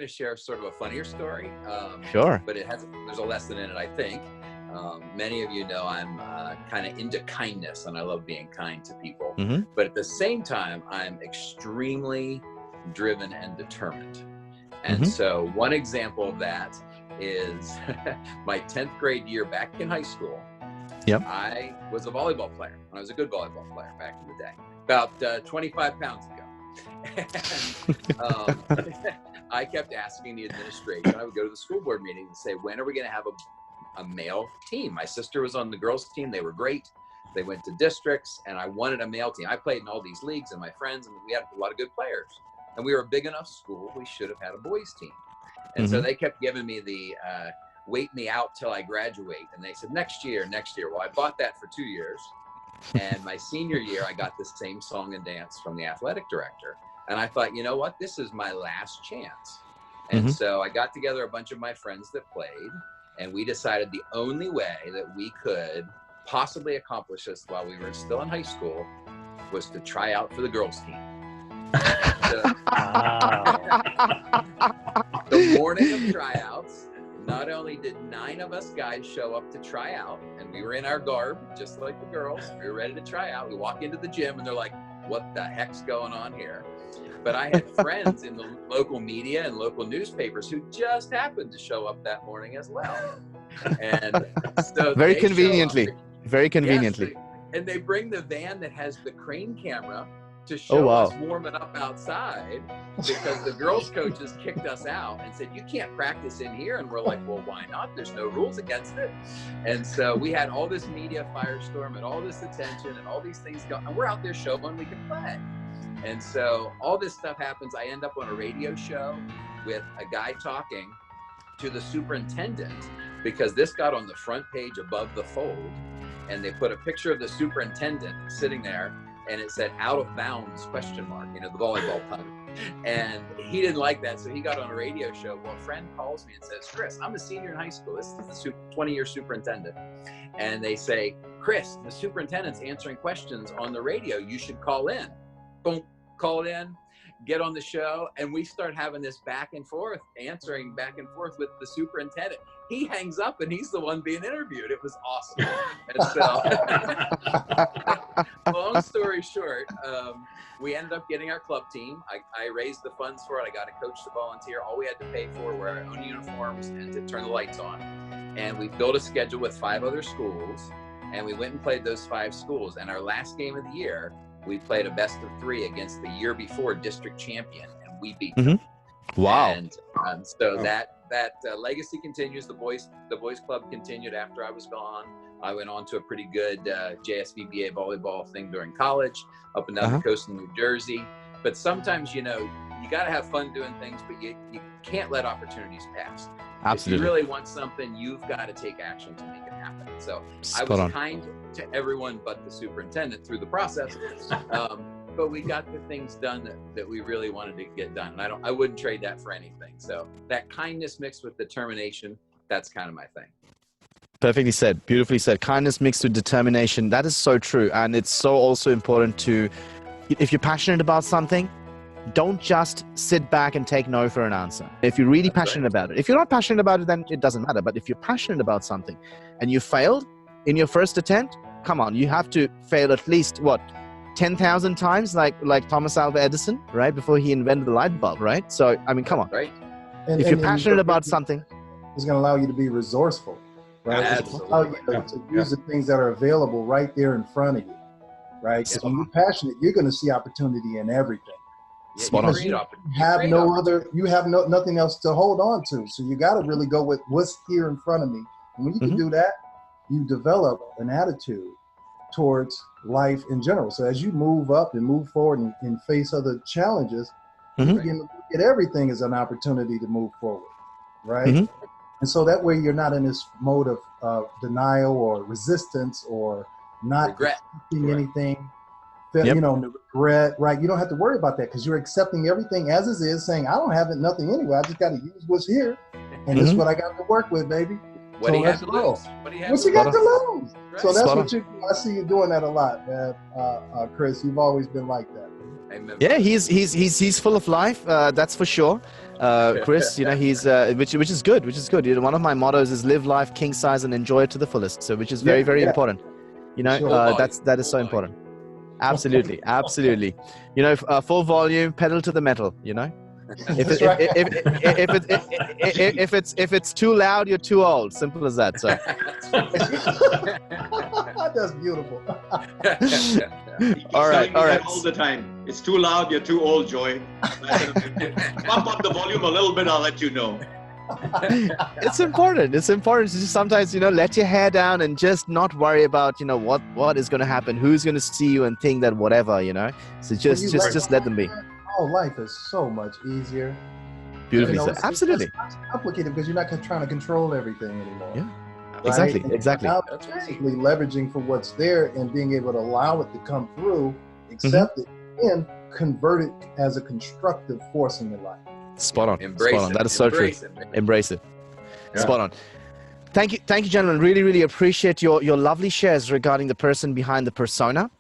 to share sort of a funnier story. Sure. But there's a lesson in it, I think. Many of you know I'm kind of into kindness, and I love being kind to people. Mm-hmm. But at the same time, I'm extremely driven and determined. And so one example of that is my 10th grade year back in high school. Yep. I was a volleyball player, and I was a good volleyball player back in the day, about 25 pounds ago. And I kept asking the administration. I would go to the school board meeting and say, when are we going to have a male team? My sister was on the girls team. They were great. They went to districts, and I wanted a male team. I played in all these leagues, and my friends, and we had a lot of good players. And we were a big enough school, we should have had a boys team. And so they kept giving me the wait me out till I graduate. And they said, next year. Well, I bought that for 2 years. And my senior year, I got the same song and dance from the athletic director. And I thought, you know what? This is my last chance. And so I got together a bunch of my friends that played, and we decided the only way that we could possibly accomplish this while we were still in high school was to try out for the girls team. The morning of tryouts, not only did 9 of us guys show up to try out, and we were in our garb, just like the girls, we were ready to try out. We walk into the gym and they're like, what the heck's going on here? But I had friends in the local media and local newspapers who just happened to show up that morning as well. And so very conveniently. Yes, and they bring the van that has the crane camera to show us warming up outside, because the girls coaches kicked us out and said, you can't practice in here. And we're like, well, why not? There's no rules against it. And so we had all this media firestorm and all this attention and all these things going, and we're out there showing we can play. And so all this stuff happens. I end up on a radio show with a guy talking to the superintendent, because this got on the front page above the fold, and they put a picture of the superintendent sitting there, and it said "out of bounds?" the volleyball pun. And he didn't like that, so he got on a radio show. Well, a friend calls me and says, Chris, I'm a senior in high school. This is the 20-year superintendent. And they say, Chris, the superintendent's answering questions on the radio. You should call in. Boom, call in, get on the show, and we start having this back and forth, answering back and forth with the superintendent. He hangs up, and he's the one being interviewed. It was awesome. And so, long story short, we ended up getting our club team. I raised the funds for it. I got a coach to volunteer. All we had to pay for were our own uniforms and to turn the lights on. And we built a schedule with 5 other schools, and we went and played those 5 schools. And our last game of the year, we played a best of 3 against the year before district champion, and we beat them. Wow. And so that legacy continues. The boys club continued after I was gone. I went on to a pretty good JSVBA volleyball thing during college, up and down the coast in New Jersey. But sometimes, you got to have fun doing things, but you can't let opportunities pass. Absolutely. If you really want something, you've got to take action to make it happen. So I was kind to everyone but the superintendent through the process. But we got the things done that we really wanted to get done. And I wouldn't trade that for anything. So that kindness mixed with determination, that's kind of my thing. Perfectly said. Beautifully said. Kindness mixed with determination. That is so true. And it's so also important to, if you're passionate about something, don't just sit back and take no for an answer. If you're really passionate about it. If you're not passionate about it, then it doesn't matter. But if you're passionate about something and you failed in your first attempt, come on, you have to fail at least, 10,000 times like Thomas Alva Edison, right? Before he invented the light bulb, right? So, I mean, come on. Right. If you're passionate about something. It's going to allow you to be resourceful, right? Absolutely. It's going to allow you to use the things that are available right there in front of you, right? So when you're passionate, you're going to see opportunity in everything. Spot on. You have nothing else to hold on to. So you got to really go with what's here in front of me. And when you can do that, you develop an attitude towards life in general. So as you move up and move forward and face other challenges, you begin to look at everything as an opportunity to move forward, right? And so that way you're not in this mode of denial or resistance or not accepting anything. Regret, right? You don't have to worry about that because you're accepting everything as it is, saying, I don't have nothing anyway. I just got to use what's here. And this is what I got to work with, baby. What do you have to lose? What you got to lose? Right. So that's what you do. I see you doing that a lot, man. Chris, you've always been like that. Amen. Yeah, he's full of life. That's for sure. Chris, you know, he's which is good, You know, one of my mottos is live life king size and enjoy it to the fullest. So which is very important. You know, that is so important. Absolutely, absolutely. You know, full volume, pedal to the metal. You know, if it's too loud, you're too old. Simple as that. So that's beautiful. All right. All the time. It's too loud. You're too old, Joy. Bump up the volume a little bit. I'll let you know. It's important. It's important to just sometimes, you know, let your hair down and just not worry about, you know, what is going to happen, who's going to see you and think that whatever, you know. So just let them be. Oh, life is so much easier. Beautifully said. Absolutely. It's complicated because you're not trying to control everything anymore. Yeah. Right? Exactly. Now it's basically leveraging for what's there and being able to allow it to come through, accept it, and convert it as a constructive force in your life. Spot on. Embrace Spot on. it. That is so true. Embrace it. Yeah. Spot on. Thank you, gentlemen. Really, really appreciate your lovely shares regarding the person behind the persona.